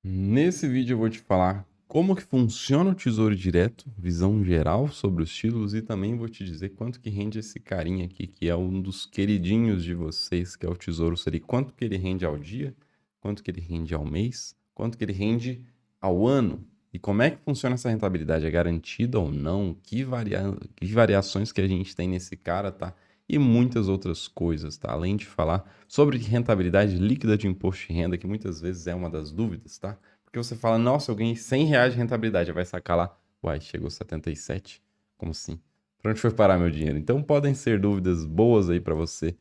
Nesse vídeo eu vou te falar como que funciona o Tesouro Direto, visão geral sobre os títulos e também vou te dizer quanto que rende esse carinha aqui, que é um dos queridinhos de vocês, que é o Tesouro Selic. Quanto que ele rende ao dia, quanto que ele rende ao mês, quanto que ele rende ao ano. E como é que funciona essa rentabilidade? É garantida ou não? Que variações que a gente tem nesse cara, tá? E muitas outras coisas, tá? Além de falar sobre rentabilidade líquida de imposto de renda, que muitas vezes é uma das dúvidas, tá? Porque você fala, nossa, eu ganhei R$ 100 de rentabilidade, vai sacar lá, uai, chegou 77, como assim? Pra onde foi parar meu dinheiro? Então podem ser dúvidas boas aí para você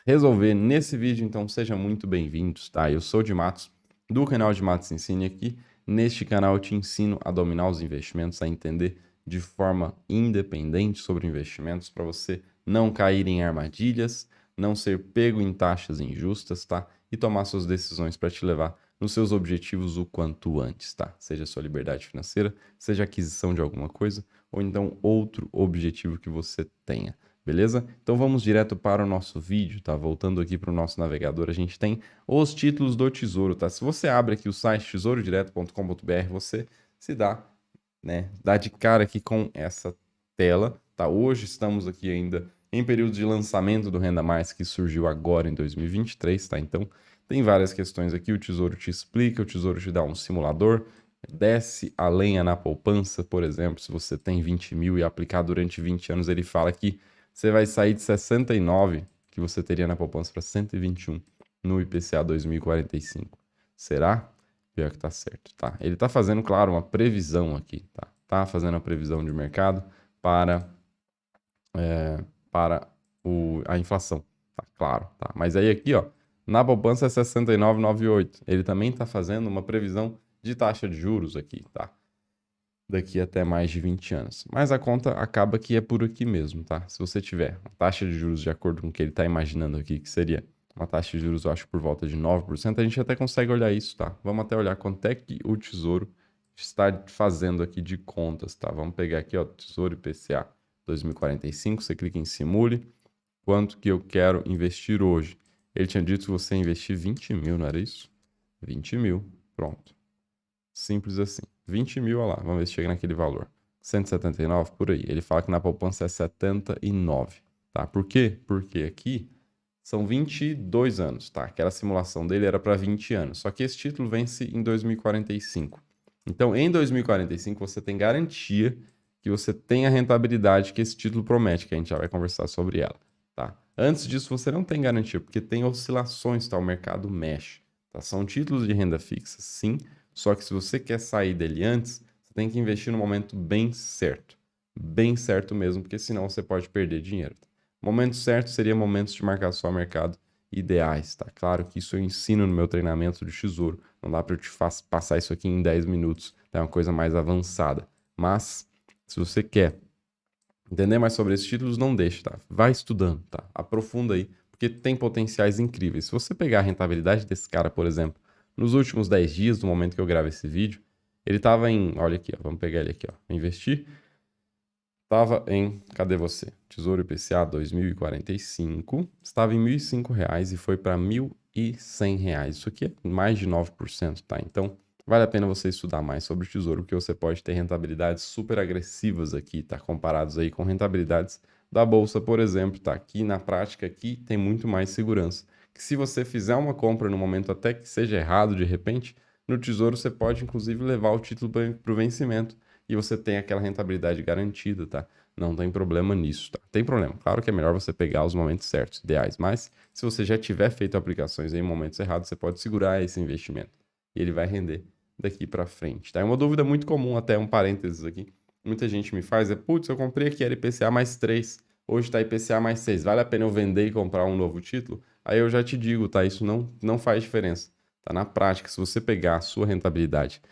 resolver nesse vídeo, então sejam muito bem-vindos, tá? Eu sou o de Matos, do canal de Matos Ensine aqui. Neste canal eu te ensino a dominar os investimentos, a entender de forma independente sobre investimentos, para você não cair em armadilhas, não ser pego em taxas injustas, tá? E tomar suas decisões para te levar nos seus objetivos o quanto antes, tá? Seja sua liberdade financeira, seja aquisição de alguma coisa, ou então outro objetivo que você tenha. Beleza? Então vamos direto para o nosso vídeo, tá? Voltando aqui para o nosso navegador, a gente tem os títulos do Tesouro, tá? Se você abre aqui o site tesourodireto.com.br, você se dá, né? Dá de cara aqui com essa tela, tá? Hoje estamos aqui ainda em período de lançamento do Renda Mais, que surgiu agora em 2023, tá? Então tem várias questões aqui, o Tesouro te explica, o Tesouro te dá um simulador, desce a lenha na poupança, por exemplo, se você tem 20 mil e aplicar durante 20 anos, ele fala que você vai sair de 69 que você teria na poupança para 121 no IPCA 2045. Será? Pior que tá certo, tá? Ele tá fazendo, claro, uma previsão aqui, tá? Tá fazendo a previsão de mercado para, para a inflação, tá? Claro, tá? Mas aí aqui, ó, na poupança é 69,98. Ele também tá fazendo uma previsão de taxa de juros aqui, tá? Daqui até mais de 20 anos. Mas a conta acaba que é por aqui mesmo, tá? Se você tiver uma taxa de juros de acordo com o que ele está imaginando aqui, que seria uma taxa de juros, eu acho, por volta de 9%, a gente até consegue olhar isso, tá? Vamos até olhar quanto é que o Tesouro está fazendo aqui de contas, tá? Vamos pegar aqui, ó, Tesouro IPCA 2045, você clica em Simule, quanto que eu quero investir hoje. Ele tinha dito que você investir 20 mil, não era isso? 20 mil, pronto. Simples assim. 20 mil, olha lá, vamos ver se chega naquele valor. 179 por aí. Ele fala que na poupança é 79, tá? Por quê? Porque aqui são 22 anos, tá? Aquela simulação dele era para 20 anos. Só que esse título vence em 2045. Então, em 2045, você tem garantia que você tem a rentabilidade que esse título promete, que a gente já vai conversar sobre ela, tá? Antes disso, você não tem garantia, porque tem oscilações, tá? O mercado mexe, tá? São títulos de renda fixa, sim, só que se você quer sair dele antes, você tem que investir no momento bem certo mesmo, porque senão você pode perder dinheiro. Momento certo seria momentos de marcar só mercado ideais, tá? Claro que isso eu ensino no meu treinamento de tesouro, não dá para eu te passar isso aqui em 10 minutos, tá? É uma coisa mais avançada. Mas, se você quer entender mais sobre esses títulos, não deixe, tá? Vai estudando, tá? Aprofunda aí, porque tem potenciais incríveis. Se você pegar a rentabilidade desse cara, por exemplo, nos últimos 10 dias, do momento que eu gravo esse vídeo, ele estava em, olha aqui, ó, vamos pegar ele aqui, ó, investir, estava em, cadê você? Tesouro IPCA 2045, estava em R$ 1.005 e foi para R$ 1.100. Isso aqui é mais de 9%, tá? Então, vale a pena você estudar mais sobre o tesouro, porque você pode ter rentabilidades super agressivas aqui, tá? Comparados aí com rentabilidades da bolsa, por exemplo, tá? Aqui na prática aqui tem muito mais segurança. Que se você fizer uma compra no momento até que seja errado de repente, no tesouro você pode inclusive levar o título para o vencimento e você tem aquela rentabilidade garantida, tá? Não tem problema nisso, tá? Tem problema. Claro que é melhor você pegar os momentos certos, ideais, mas se você já tiver feito aplicações em momentos errados, você pode segurar esse investimento e ele vai render daqui para frente, tá? É uma dúvida muito comum, até um parênteses aqui. Muita gente me faz putz, eu comprei aqui, era IPCA mais 3, hoje tá IPCA mais 6, vale a pena eu vender e comprar um novo título? Aí eu já te digo, tá? Isso não faz diferença, tá? Na prática, se você pegar a sua rentabilidade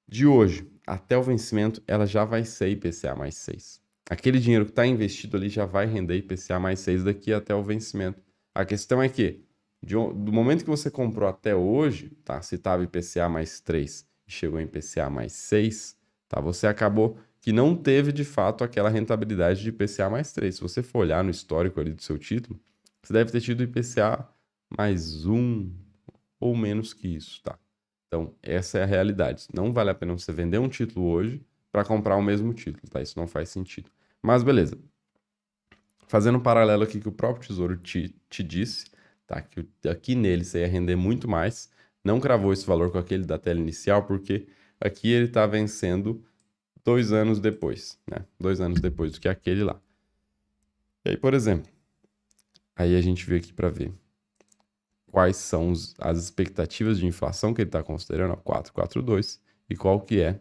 de hoje até o vencimento, ela já vai ser IPCA mais 6. Aquele dinheiro que está investido ali já vai render IPCA mais 6 daqui até o vencimento. A questão é que, do momento que você comprou até hoje, tá? Se estava IPCA mais 3 e chegou em IPCA mais 6, tá? Você acabou que não teve de fato aquela rentabilidade de IPCA mais 3. Se você for olhar no histórico ali do seu título, você deve ter tido IPCA mais 1 ou menos que isso, tá? Então, essa é a realidade. Não vale a pena você vender um título hoje para comprar o mesmo título, tá? Isso não faz sentido. Mas beleza. Fazendo um paralelo aqui que o próprio Tesouro te disse, tá? Que aqui nele você ia render muito mais. Não cravou esse valor com aquele da tela inicial, porque aqui ele está vencendo 2 anos depois, né? 2 anos depois do que aquele lá. E aí, por exemplo, aí a gente veio aqui para ver quais são as expectativas de inflação que ele está considerando, ó, 4,42, e qual que é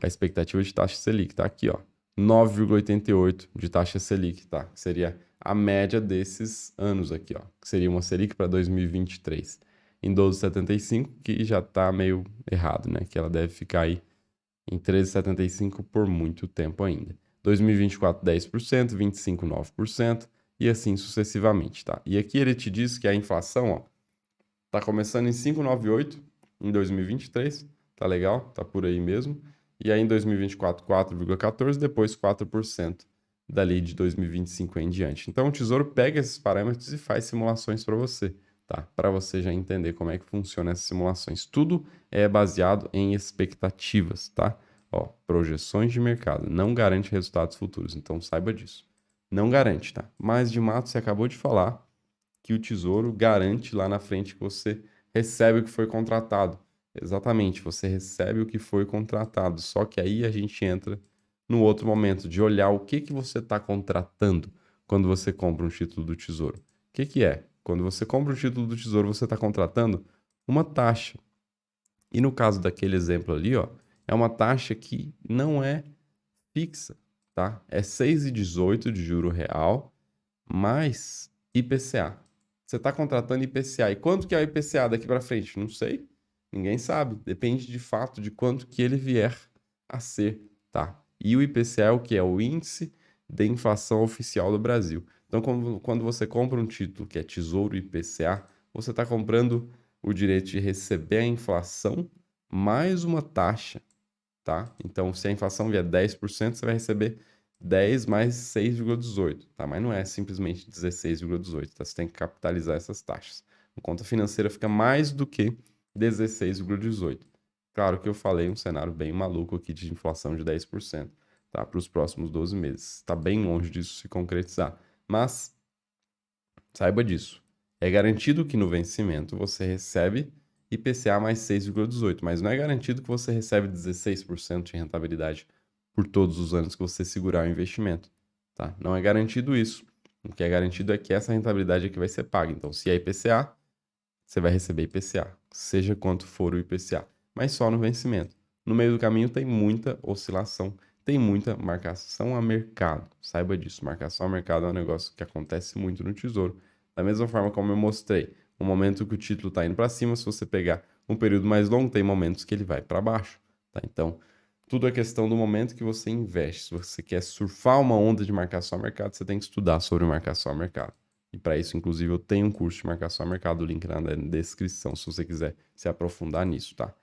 a expectativa de taxa Selic, tá aqui, ó, 9,88 de taxa Selic, tá? Que seria a média desses anos aqui, ó, que seria uma Selic para 2023 em 12,75, que já tá meio errado, né? Que ela deve ficar aí em 13,75 por muito tempo ainda. 2024, 10%, 25, 9%, e assim sucessivamente, tá? E aqui ele te diz que a inflação, ó, tá começando em 5,98 em 2023, tá legal, tá por aí mesmo. E aí em 2024, 4,14, depois 4% dali de 2025 em diante. Então o Tesouro pega esses parâmetros e faz simulações para você, tá? Para você já entender como é que funciona essas simulações. Tudo é baseado em expectativas, tá? Ó, projeções de mercado, não garante resultados futuros, então saiba disso. Não garante, tá? Mas de Mato, você acabou de falar que o Tesouro garante lá na frente que você recebe o que foi contratado. Exatamente, você recebe o que foi contratado. Só que aí a gente entra no outro momento de olhar o que você está contratando quando você compra um título do Tesouro. O que é? Quando você compra um título do Tesouro, você está contratando uma taxa. E no caso daquele exemplo ali, ó, é uma taxa que não é fixa, tá? É 6,18 de juro real mais IPCA. Você está contratando IPCA. E quanto que é o IPCA daqui para frente? Não sei. Ninguém sabe. Depende de fato de quanto que ele vier a ser, tá? E o IPCA é o que? É o Índice de Inflação Oficial do Brasil. Então, quando você compra um título que é Tesouro IPCA, você está comprando o direito de receber a inflação mais uma taxa, tá? Então, se a inflação vier 10%, você vai receber 10 mais 6,18, tá? Mas não é simplesmente 16,18, tá? Você tem que capitalizar essas taxas. A conta financeira fica mais do que 16,18. Claro que eu falei um cenário bem maluco aqui de inflação de 10%, tá? Para os próximos 12 meses. Está bem longe disso se concretizar. Mas saiba disso. É garantido que no vencimento você recebe IPCA mais 6,18, mas não é garantido que você recebe 16% de rentabilidade por todos os anos que você segurar o investimento, tá? Não é garantido isso. O que é garantido é que essa rentabilidade aqui vai ser paga. Então, se é IPCA, você vai receber IPCA, seja quanto for o IPCA, mas só no vencimento. No meio do caminho tem muita oscilação, tem muita marcação a mercado. Saiba disso, marcação a mercado é um negócio que acontece muito no Tesouro. Da mesma forma como eu mostrei, o momento que o título está indo para cima, se você pegar um período mais longo, tem momentos que ele vai para baixo, tá? Então, tudo é questão do momento que você investe. Se você quer surfar uma onda de marcação a mercado, você tem que estudar sobre marcação a mercado. E para isso, inclusive, eu tenho um curso de marcação a mercado, o link na descrição, se você quiser se aprofundar nisso, tá?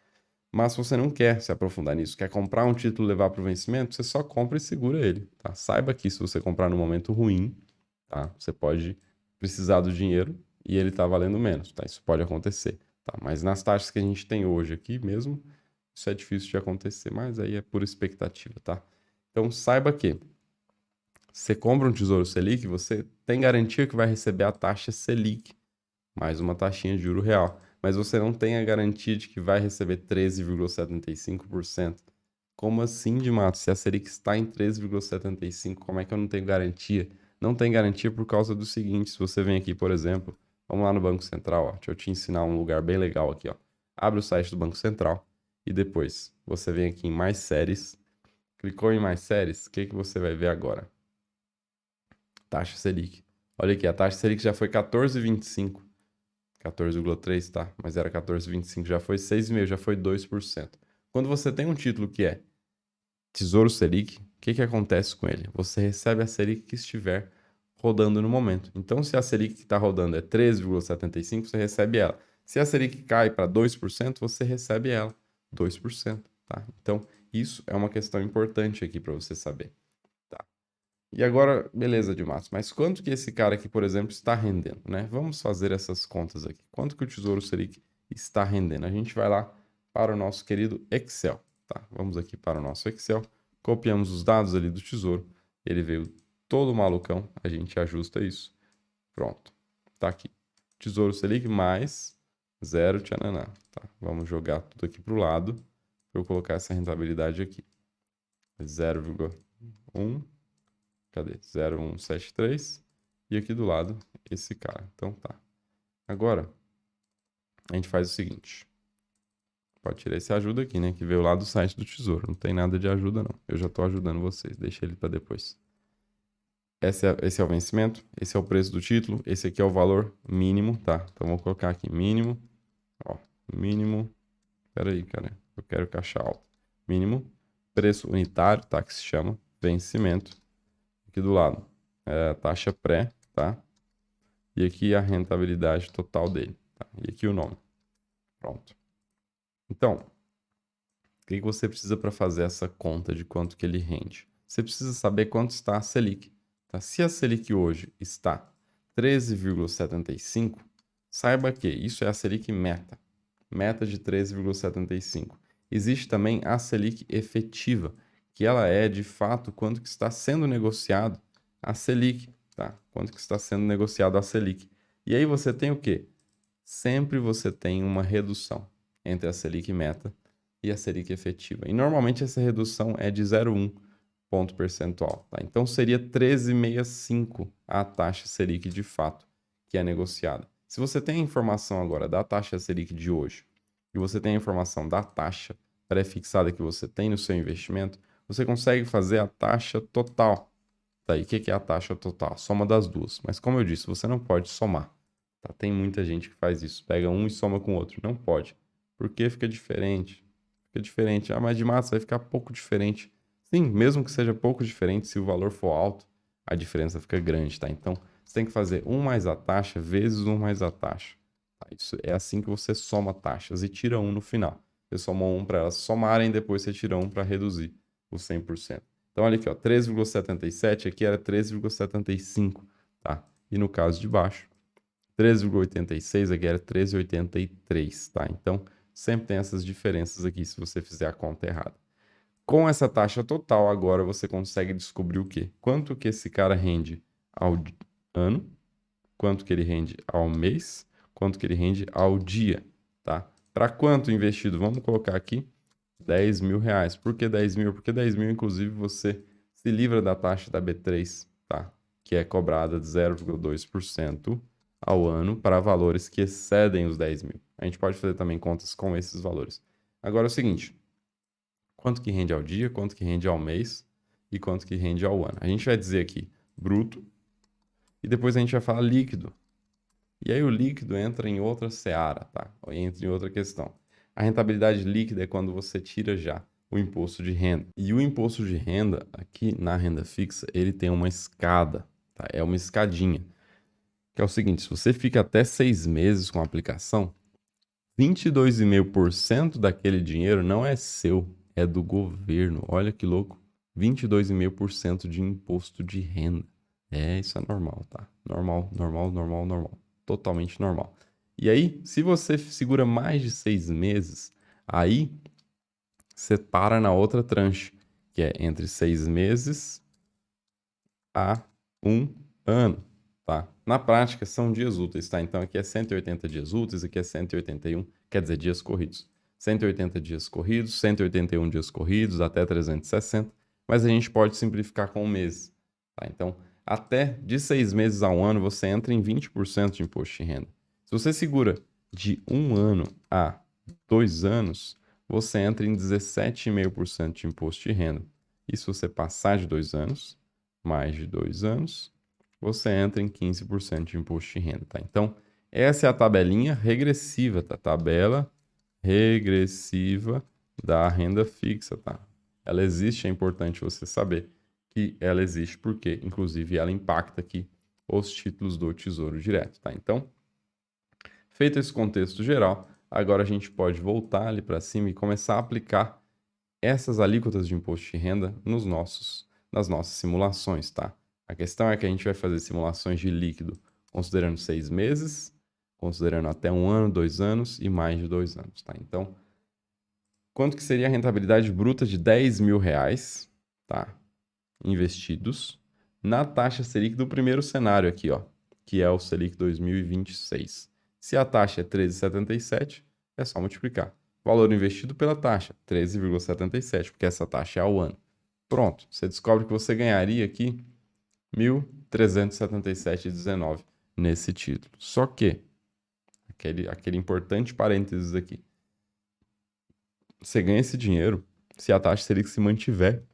Mas se você não quer se aprofundar nisso, quer comprar um título e levar para o vencimento, você só compra e segura ele, tá? Saiba que se você comprar no momento ruim, tá? Você pode precisar do dinheiro e ele tá valendo menos, tá? Isso pode acontecer, tá? Mas nas taxas que a gente tem hoje aqui mesmo, isso é difícil de acontecer, mas aí é por expectativa, tá? Então saiba que você compra um Tesouro Selic, você tem garantia que vai receber a taxa Selic, mais uma taxinha de juro real. Mas você não tem a garantia de que vai receber 13,75%. Como assim, de mato? Se a Selic está em 13,75%, como é que eu não tenho garantia? Não tem garantia por causa do seguinte: se você vem aqui, por exemplo, vamos lá no Banco Central, ó, deixa eu te ensinar um lugar bem legal aqui, ó. Abre o site do Banco Central e depois você vem aqui em Mais Séries. Clicou em Mais Séries, o que que você vai ver agora? Taxa Selic. Olha aqui, a taxa Selic já foi 14,25. 14,3, tá? Mas era 14,25, já foi 6,5, já foi 2%. Quando você tem um título que é Tesouro Selic, o que que acontece com ele? Você recebe a Selic que estiver rodando no momento. Então, se a Selic que está rodando é 13,75, você recebe ela. Se a Selic cai para 2%, você recebe ela, 2%, tá? Então, isso é uma questão importante aqui para você saber. E agora, beleza, Dilmas, mas quanto que esse cara aqui, por exemplo, está rendendo, né? Vamos fazer essas contas aqui. Quanto que o Tesouro Selic está rendendo? A gente vai lá para o nosso querido Excel, tá? Vamos aqui para o nosso Excel, copiamos os dados ali do Tesouro, ele veio todo malucão, a gente ajusta isso, pronto, tá aqui. Tesouro Selic mais 0, tchananã, tá? Vamos jogar tudo aqui para o lado, para eu colocar essa rentabilidade aqui. 0,1, cadê? 0,173, e aqui do lado, esse cara. Então tá. Agora, a gente faz o seguinte. Pode tirar esse ajuda aqui, né? Que veio lá do site do Tesouro. Não tem nada de ajuda, não. Eu já tô ajudando vocês. Deixa ele para depois. Esse é o vencimento. Esse é o preço do título. Esse aqui é o valor mínimo, tá? Então, vou colocar aqui mínimo. Ó, mínimo. Pera aí, cara. Eu quero caixa alta. Mínimo. Preço unitário, tá? Que se chama. Vencimento. Aqui do lado. Taxa pré, tá? E aqui a rentabilidade total dele, tá? E aqui o nome. Pronto. Então, o que você precisa para fazer essa conta de quanto que ele rende? Você precisa saber quanto está a Selic. Tá? Se a Selic hoje está 13,75, saiba que isso é a Selic meta. Meta de 13,75. Existe também a Selic efetiva, que ela é, de fato, quanto que está sendo negociado a Selic. Tá? Quanto que está sendo negociado a Selic. E aí você tem o quê? Sempre você tem uma redução entre a Selic meta e a Selic efetiva. E normalmente essa redução é de 0,1 ponto percentual. Tá? Então seria 13,65 a taxa Selic de fato que é negociada. Se você tem a informação agora da taxa Selic de hoje e você tem a informação da taxa pré-fixada que você tem no seu investimento, você consegue fazer a taxa total. Tá? E o que é a taxa total? A soma das duas. Mas como eu disse, você não pode somar. Tá? Tem muita gente que faz isso. Pega um e soma com o outro. Não pode. Porque fica diferente. Fica diferente. Ah, mas de massa vai ficar pouco diferente. Sim, mesmo que seja pouco diferente, se o valor for alto, a diferença fica grande, tá? Então, você tem que fazer 1 mais a taxa vezes 1 mais a taxa. Tá? Isso é assim que você soma taxas e tira 1 no final. Você soma 1 para elas somarem, depois você tira 1 para reduzir o 100%. Então, olha aqui, ó, 3,77 aqui era 3,75, tá? E no caso de baixo, 13,86 aqui era 13,83, tá? Então, sempre tem essas diferenças aqui se você fizer a conta errada. Com essa taxa total, agora você consegue descobrir o quê? Quanto que esse cara rende ao ano, quanto que ele rende ao mês, quanto que ele rende ao dia, tá? Para quanto investido? Vamos colocar aqui 10 mil reais. Por que 10 mil? Porque 10 mil, inclusive, você se livra da taxa da B3, tá? Que é cobrada de 0,2% ao ano para valores que excedem os 10 mil. A gente pode fazer também contas com esses valores. Agora é o seguinte, quanto que rende ao dia, quanto que rende ao mês e quanto que rende ao ano? A gente vai dizer aqui bruto e depois a gente vai falar líquido. E aí o líquido entra em outra seara, tá? Entra em outra questão. A rentabilidade líquida é quando você tira já o imposto de renda. E o imposto de renda, aqui na renda fixa, ele tem uma escada, tá? É uma escadinha. Que é o seguinte, se você fica até 6 meses com a aplicação, 22,5% daquele dinheiro não é seu, é do governo. Olha que louco. 22,5% de imposto de renda. Isso é normal, tá? Normal, normal, normal, normal. Totalmente normal. E aí, se você segura mais de 6 meses, aí você para na outra tranche, que é entre 6 meses a 1 ano, tá? Na prática, são dias úteis, tá? Então, aqui é 180 dias úteis, aqui é 181, quer dizer, dias corridos. 180 dias corridos, 181 dias corridos, até 360, mas a gente pode simplificar com um mês, tá? Então, até de 6 meses a 1 ano, você entra em 20% de imposto de renda. Se você segura de 1 ano a 2 anos, você entra em 17,5% de imposto de renda. E se você passar de 2 anos, mais de 2 anos, você entra em 15% de imposto de renda, tá? Então, essa é a tabelinha regressiva, tá? Tabela regressiva da renda fixa, tá? Ela existe, é importante você saber que ela existe porque, inclusive, ela impacta aqui os títulos do Tesouro Direto, tá? Então, feito esse contexto geral, agora a gente pode voltar ali para cima e começar a aplicar essas alíquotas de imposto de renda nas nossas simulações, tá? A questão é que a gente vai fazer simulações de líquido considerando 6 meses, considerando até 1 ano, 2 anos e mais de 2 anos, tá? Então, quanto que seria a rentabilidade bruta de R$ 10.000, tá? Investidos na taxa Selic do primeiro cenário aqui, ó, que é o Selic 2026. Se a taxa é 13,77, é só multiplicar. Valor investido pela taxa, 13,77, porque essa taxa é ao ano. Pronto, você descobre que você ganharia aqui 1.377,19 nesse título. Só que, aquele importante parênteses aqui, você ganha esse dinheiro se a taxa Selic se mantiver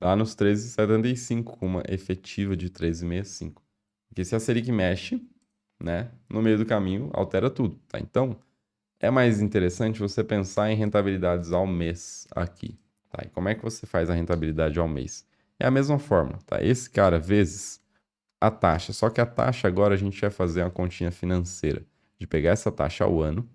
lá nos 13,75, com uma efetiva de 13,65. Porque se a Selic mexe, né, no meio do caminho, altera tudo, tá? Então, é mais interessante você pensar em rentabilidades ao mês aqui, tá? E como é que você faz a rentabilidade ao mês? É a mesma fórmula, tá? Esse cara vezes a taxa, só que a taxa agora a gente vai fazer uma continha financeira de pegar essa taxa ao ano,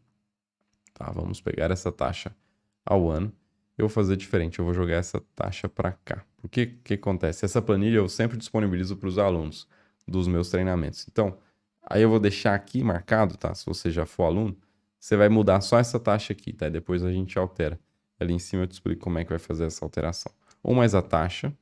tá? Vamos pegar essa taxa ao ano. Eu vou fazer diferente, eu vou jogar essa taxa para cá. Porque o que acontece? Essa planilha eu sempre disponibilizo para os alunos dos meus treinamentos. Então, aí eu vou deixar aqui marcado, tá? Se você já for aluno, você vai mudar só essa taxa aqui, tá? Depois a gente altera. Ali em cima eu te explico como é que vai fazer essa alteração. 1 mais a taxa,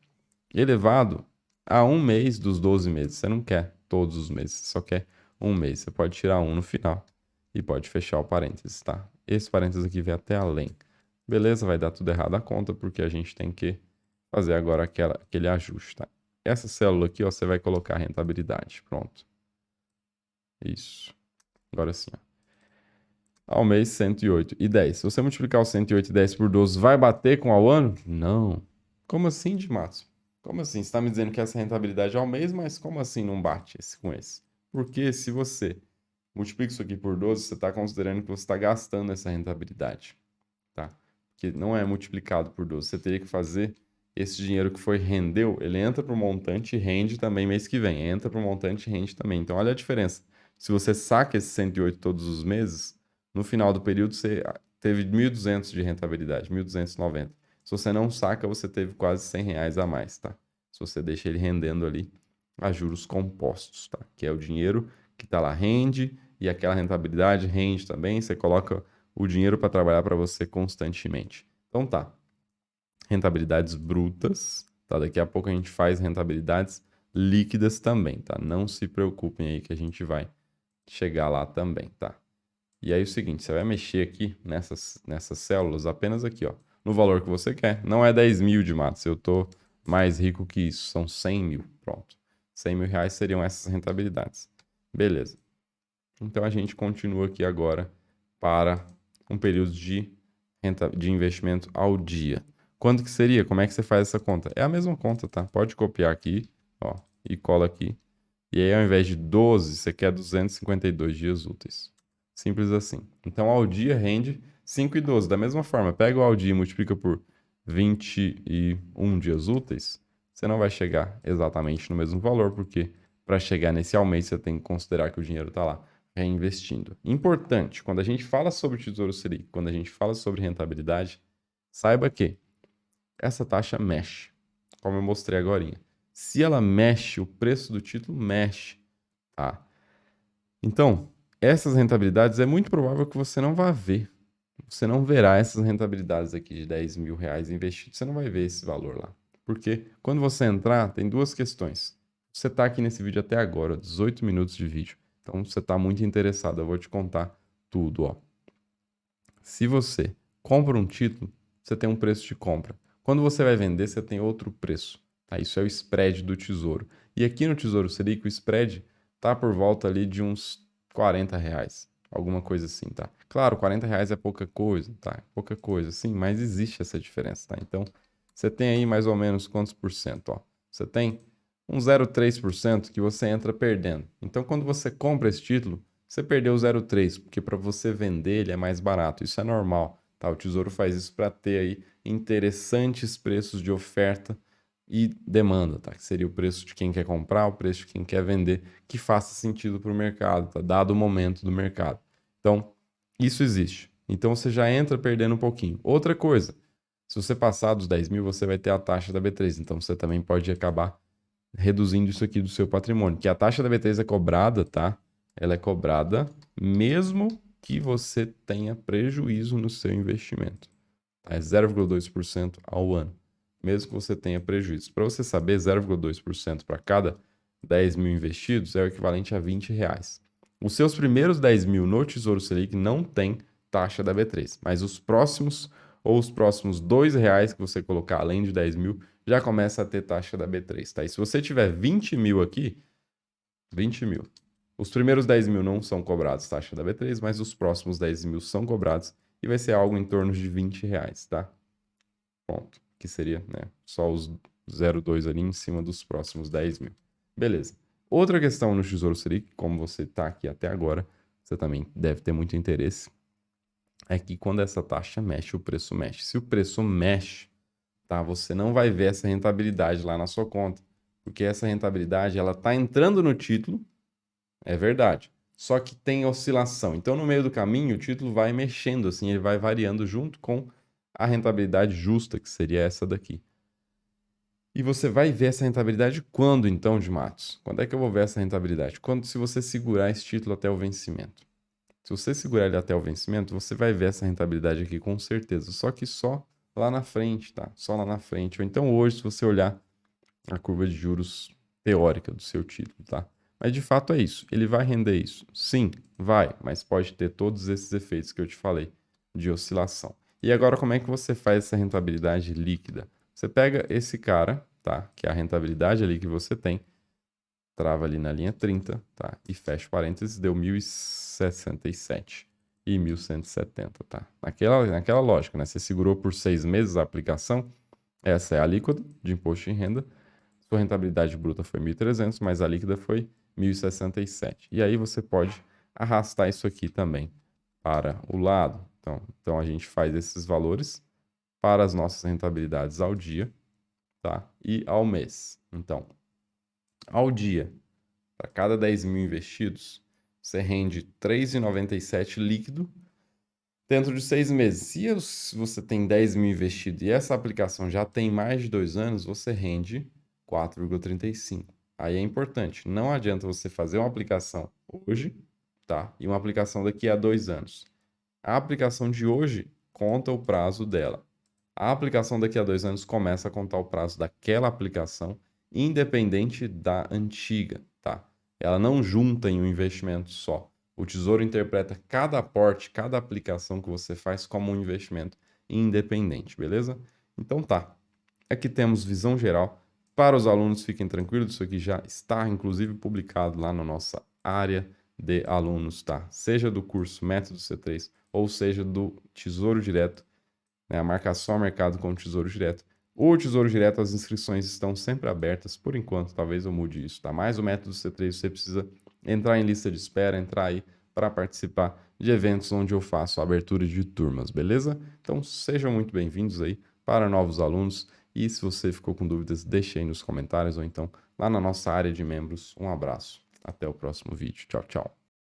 elevado a 1 mês dos 12 meses. Você não quer todos os meses, você só quer 1 mês. Você pode tirar 1 no final e pode fechar o parênteses, tá? Esse parênteses aqui vai até além. Beleza, vai dar tudo errado a conta, porque a gente tem que fazer agora aquele ajuste, tá? Essa célula aqui, ó, você vai colocar a rentabilidade. Pronto. Isso. Agora sim, ó. Ao mês, 108,10. Se você multiplicar o 108,10 por 12, vai bater com ao ano? Não. Como assim, Dimatos? Como assim? Você está me dizendo que essa rentabilidade é ao mês, mas como assim não bate esse com esse? Porque se você multiplica isso aqui por 12, você está considerando que você está gastando essa rentabilidade, tá? Que não é multiplicado por 12. Você teria que fazer esse dinheiro que foi rendeu, ele entra para o montante e rende também mês que vem. Entra para o montante e rende também. Então, olha a diferença. Se você saca esse 108 todos os meses, no final do período você teve 1.200 de rentabilidade, 1.290. Se você não saca, você teve quase R$ 100 a mais, tá? Se você deixa ele rendendo ali a juros compostos, tá? Que é o dinheiro que está lá, rende, e aquela rentabilidade rende também. Você coloca o dinheiro para trabalhar para você constantemente. Então tá. Rentabilidades brutas, tá? Daqui a pouco a gente faz rentabilidades líquidas também, tá? Não se preocupem aí que a gente vai chegar lá também, tá? E aí é o seguinte, você vai mexer aqui nessas células apenas aqui, ó, no valor que você quer. Não é 10 mil de matos, eu tô mais rico que isso, são 100 mil, pronto. 100 mil reais seriam essas rentabilidades. Beleza. Então a gente continua aqui agora para um período de investimento ao dia. Quanto que seria? Como é que você faz essa conta? É a mesma conta, tá? Pode copiar aqui, ó, e cola aqui. E aí, ao invés de 12, você quer 252 dias úteis. Simples assim. Então, ao dia rende 5,12. Da mesma forma, pega o ao dia e multiplica por 21 dias úteis, você não vai chegar exatamente no mesmo valor, porque para chegar nesse ao mês, você tem que considerar que o dinheiro está lá reinvestindo. Importante, quando a gente fala sobre Tesouro Selic, quando a gente fala sobre rentabilidade, saiba que essa taxa mexe, como eu mostrei agora. Se ela mexe, o preço do título mexe, tá? Então, essas rentabilidades é muito provável que você não vá ver. Você não verá essas rentabilidades aqui de 10 mil reais investidos. Você não vai ver esse valor lá. Porque quando você entrar, tem duas questões. Você está aqui nesse vídeo até agora, 18 minutos de vídeo. Então, você está muito interessado. Eu vou te contar tudo, ó. Se você compra um título, você tem um preço de compra. Quando você vai vender, você tem outro preço. Tá? Isso é o spread do Tesouro. E aqui no Tesouro Selic, o spread tá por volta ali de uns R$ 40. Alguma coisa assim, tá? Claro, R$ 40 é pouca coisa, tá? Pouca coisa, sim, mas existe essa diferença, tá? Então, você tem aí mais ou menos quantos por cento, ó? Você tem um 0,3% que você entra perdendo. Então, quando você compra esse título, você perdeu 0,3, porque para você vender ele é mais barato. Isso é normal, tá? O Tesouro faz isso para ter aí interessantes preços de oferta e demanda, tá? Que seria o preço de quem quer comprar, o preço de quem quer vender, que faça sentido para o mercado, tá? Dado o momento do mercado. Então, isso existe. Então, você já entra perdendo um pouquinho. Outra coisa, se você passar dos 10 mil, você vai ter a taxa da B3. Então, você também pode acabar reduzindo isso aqui do seu patrimônio. Que a taxa da B3 é cobrada, tá? Ela é cobrada mesmo que você tenha prejuízo no seu investimento. É 0,2% ao ano, mesmo que você tenha prejuízo. Para você saber, 0,2% para cada 10 mil investidos é o equivalente a R$ 20. Os seus primeiros 10 mil no Tesouro Selic não tem taxa da B3, mas os próximos ou os próximos R$ 2 que você colocar além de 10 mil já começa a ter taxa da B3, tá? E se você tiver 20 mil aqui, 20 mil. Os primeiros 10 mil não são cobrados taxa da B3, mas os próximos 10 mil são cobrados e vai ser algo em torno de R$ 20, tá? Ponto. Que seria, né, só os 0,2 ali em cima dos próximos 10 mil. Beleza. Outra questão no Tesouro Selic, como você está aqui até agora, você também deve ter muito interesse, é que quando essa taxa mexe, o preço mexe. Se o preço mexe, tá, você não vai ver essa rentabilidade lá na sua conta, porque essa rentabilidade ela está entrando no título, é verdade, só que tem oscilação. Então, no meio do caminho, o título vai mexendo, assim, ele vai variando junto com a rentabilidade justa, que seria essa daqui. E você vai ver essa rentabilidade quando, então, de Matos? Quando é que eu vou ver essa rentabilidade? Quando, se você segurar esse título até o vencimento. Se você segurar ele até o vencimento, você vai ver essa rentabilidade aqui com certeza. Só que só lá na frente, tá? Só lá na frente. Ou então hoje, se você olhar a curva de juros teórica do seu título, tá? Mas de fato é isso. Ele vai render isso? Sim, vai, mas pode ter todos esses efeitos que eu te falei de oscilação. E agora, como é que você faz essa rentabilidade líquida? Você pega esse cara, tá? Que é a rentabilidade ali que você tem, trava ali na linha 30, tá? E fecha parênteses, deu 1.067 e 1.170, tá? Naquela lógica, né? Você segurou por 6 meses a aplicação, essa é a alíquota de imposto de renda, sua rentabilidade bruta foi 1.300, mas a líquida foi 1.067. E aí você pode arrastar isso aqui também para o lado. Então a gente faz esses valores para as nossas rentabilidades ao dia, tá? E ao mês. Então, ao dia, para cada 10 mil investidos, você rende 3,97 líquido dentro de 6 meses. Se você tem 10 mil investido e essa aplicação já tem mais de 2 anos, você rende 4,35. Aí é importante, não adianta você fazer uma aplicação hoje, tá? E uma aplicação daqui a 2 anos. A aplicação de hoje conta o prazo dela. A aplicação daqui a 2 anos começa a contar o prazo daquela aplicação, independente da antiga, tá? Ela não junta em um investimento só. O Tesouro interpreta cada aporte, cada aplicação que você faz como um investimento independente, beleza? Então tá. Aqui temos visão geral. Para os alunos, fiquem tranquilos, isso aqui já está, inclusive, publicado lá na nossa área de alunos, tá? Seja do curso Método C3 ou seja do Tesouro Direto, né? A marcação ao mercado com o Tesouro Direto. O Tesouro Direto, as inscrições estão sempre abertas, por enquanto, talvez eu mude isso, tá? Mas o Método C3 você precisa entrar em lista de espera, entrar aí para participar de eventos onde eu faço a abertura de turmas, beleza? Então sejam muito bem-vindos aí para novos alunos e se você ficou com dúvidas, deixe aí nos comentários ou então lá na nossa área de membros. Um abraço, até o próximo vídeo. Tchau, tchau.